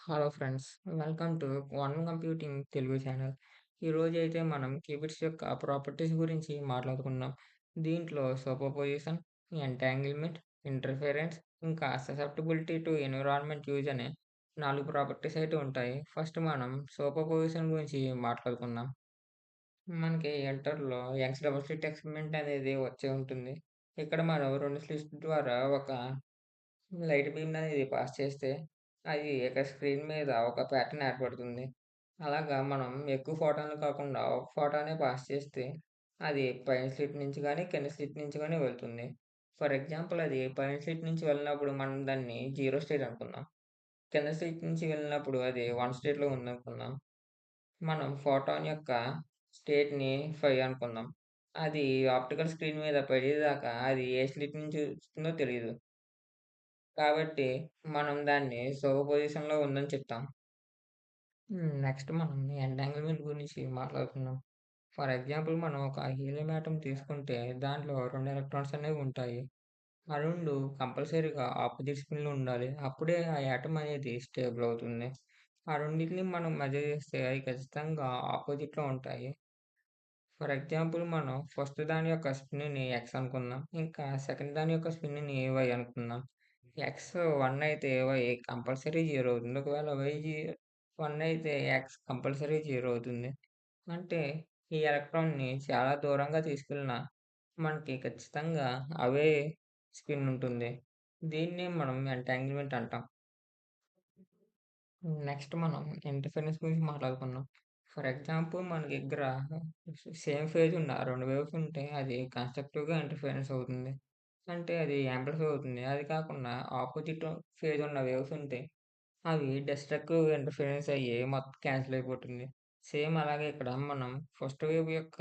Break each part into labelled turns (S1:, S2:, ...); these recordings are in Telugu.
S1: Hello friends, welcome to quantum computing Telugu channel. ఈరోజైతే మనం క్యూబిట్స్ యొక్క ప్రాపర్టీస్ గురించి మాట్లాడుకుందాం. దీంట్లో సూపర్ పొజిషన్, ఎంటాంగిల్మెంట్, ఇంటర్ఫిరెన్స్, ఇంకా ససెప్టబిలిటీ టు ఎన్విరాన్మెంట్ యూజ్ అనే 4 ప్రాపర్టీస్ అయితే ఉంటాయి. ఫస్ట్ మనం సూపర్ పొజిషన్ గురించి మాట్లాడుకుందాం. మనకి ఇంటర్‌లో యంగ్స్ డబుల్ స్లిట్ ఎక్స్పెరిమెంట్ అనేది వచ్చే ఉంటుంది. ఇక్కడ మనం 2 స్లిట్స్ ద్వారా ఒక లైట్ బీమ్ అనేది పాస్ చేస్తే, అది ఒక స్క్రీన్ మీద ఒక ప్యాటర్న్ ఏర్పడుతుంది. అలాగా మనం ఎక్కువ ఫోటాన్‌లు కాకుండా ఒక ఫోటానే పాస్ చేస్తే, అది పైన స్లిట్ నుంచి గాని, కింద స్లిట్ నుంచి గాని వెళ్తుంది. ఫర్ ఎగ్జాంపుల్ అది పైన స్లిట్ నుంచి వెళ్ళినప్పుడు మనం దాన్ని 0 స్టేట్ అనుకుందాం. కింద స్లిట్ నుంచి వెళ్ళినప్పుడు అది 1 స్టేట్‌లో ఉందనుకుందాం. మనం ఫోటాన్ యొక్క స్టేట్‌ని 5 అనుకుందాం. అది ఆప్టికల్ స్క్రీన్ మీద పడేదాకా అది ఏ స్లిట్ నుంచి వస్తుందో తెలీదు. కాబట్టి మనం దాన్ని సూపర్ పొజిషన్‌లో ఉందని చెప్తాం. నెక్స్ట్ మనం ఎంటాంగిల్‌మెంట్ గురించి మాట్లాడుకుందాం. ఫర్ ఎగ్జాంపుల్ మనం ఒక హీలియం ఆటమ్ తీసుకుంటే దాంట్లో 2 ఎలక్ట్రాన్స్ అనేవి ఉంటాయి. ఆ 2 కంపల్సరీగా ఆపోజిట్ స్పిన్‌లో ఉండాలి. అప్పుడే ఆ ఆటమ్ అనేది స్టేబుల్ అవుతుంది. ఆ రెండిటిని మనం మెజర్ చేస్తే అవి ఖచ్చితంగా ఆపోజిట్‌లో ఉంటాయి. ఫర్ ఎగ్జాంపుల్ మనం ఫస్ట్ దాని యొక్క స్పిన్‌ని x అనుకుందాం. ఇంకా సెకండ్ దాని యొక్క స్పిన్‌ని y అనుకుందాం. x 1 అయితే y కంపల్సరీ 0 అవుతుంది. ఒకవేళ y 1 అయితే x కంపల్సరీ 0 అవుతుంది. అంటే ఈ ఎలక్ట్రాన్‌ని చాలా దూరంగా తీసుకెళ్ళినా మనకి ఖచ్చితంగా అవే స్పిన్ ఉంటుంది. దీన్నే మనం ఎంటాంగిల్‌మెంట్ అంటాం. నెక్స్ట్ మనం ఇంటర్ఫరెన్స్ గురించి మాట్లాడుకుందాం. ఫర్ ఎగ్జాంపుల్ మన దగ్గర సేమ్ ఫేజ్ ఉన్న 2 వేవ్స్ ఉంటే అది కన్‌స్ట్రక్టివ్‌గా ఇంటర్ఫరెన్స్ అవుతుంది. అంటే అది యాంప్లిఫై అవుతుంది. అది కాకుండా ఆపోజిట్ ఫేజ్ ఉన్న వేవ్స్ ఉంటే అవి డెస్ట్రక్టివ్ ఇంటర్ఫరెన్స్ అయ్యి మొత్తం క్యాన్సిల్ అయిపోతుంది. సేమ్ అలాగే ఇక్కడ మనం ఫస్ట్ వేవ్ యొక్క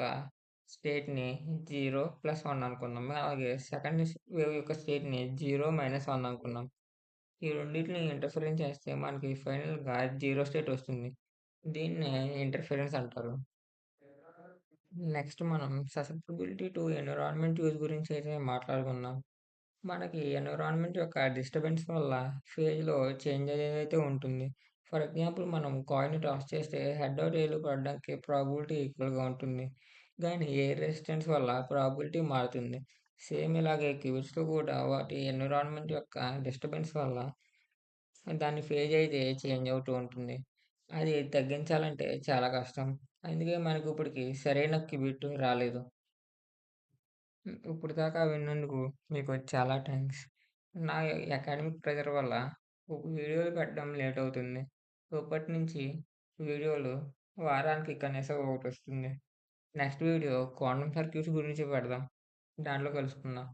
S1: స్టేట్‌ని 0, +1 అనుకుందాం. అలాగే సెకండ్ వేవ్ యొక్క స్టేట్‌ని 0, -1 అనుకుందాం. ఈ రెండిటిని ఇంటర్ఫరెన్స్ చేస్తే మనకి ఫైనల్‌గా 0 స్టేట్ వస్తుంది. దీన్నే ఇంటర్ఫరెన్స్ అంటారు. నెక్స్ట్ మనం ససెప్టబిలిటీ టు ఎన్విరాన్మెంట్ యూజ్ గురించి అయితే మాట్లాడుకుందాం. మనకి ఎన్విరాన్మెంట్ యొక్క డిస్టర్బెన్స్ వల్ల ఫేజ్‌లో చేంజ్ అయ్యేదైతే ఉంటుంది. ఫర్ ఎగ్జాంపుల్ మనం కాయిన్‌ని టాస్ చేస్తే హెడో, టెయిల్ పడడానికి ప్రాబబిలిటీ ఈక్వల్‌గా ఉంటుంది. గానీ ఎయిర్ రెసిస్టెన్స్ వల్ల ప్రాబబిలిటీ మారుతుంది. సేమ్ ఇలాగే క్యూబ్స్‌లో కూడా వాటి ఎన్విరాన్మెంట్ యొక్క డిస్టర్బెన్స్ వల్ల దాని ఫేజ్ అయితే చేంజ్ అవుతూ ఉంటుంది. అది తగ్గించాలంటే చాలా కష్టం. అందుకే మనకిప్పటికి సరైన క్యూబిట్ రాలేదు. ఇప్పటిదాకా విన్నందుకు మీకు చాలా థాంక్స్. నా అకాడమిక్ ప్రెషర్ వల్ల వీడియోలు పెట్టడం లేట్ అవుతుంది. ఇప్పటి నుంచి వీడియోలు వారానికి కనీసం ఒకటొస్తుంది. నెక్స్ట్ వీడియో క్వాంటం సర్క్యూట్స్ గురించి పెడదాం. దాంట్లో కలుసుకుందాం.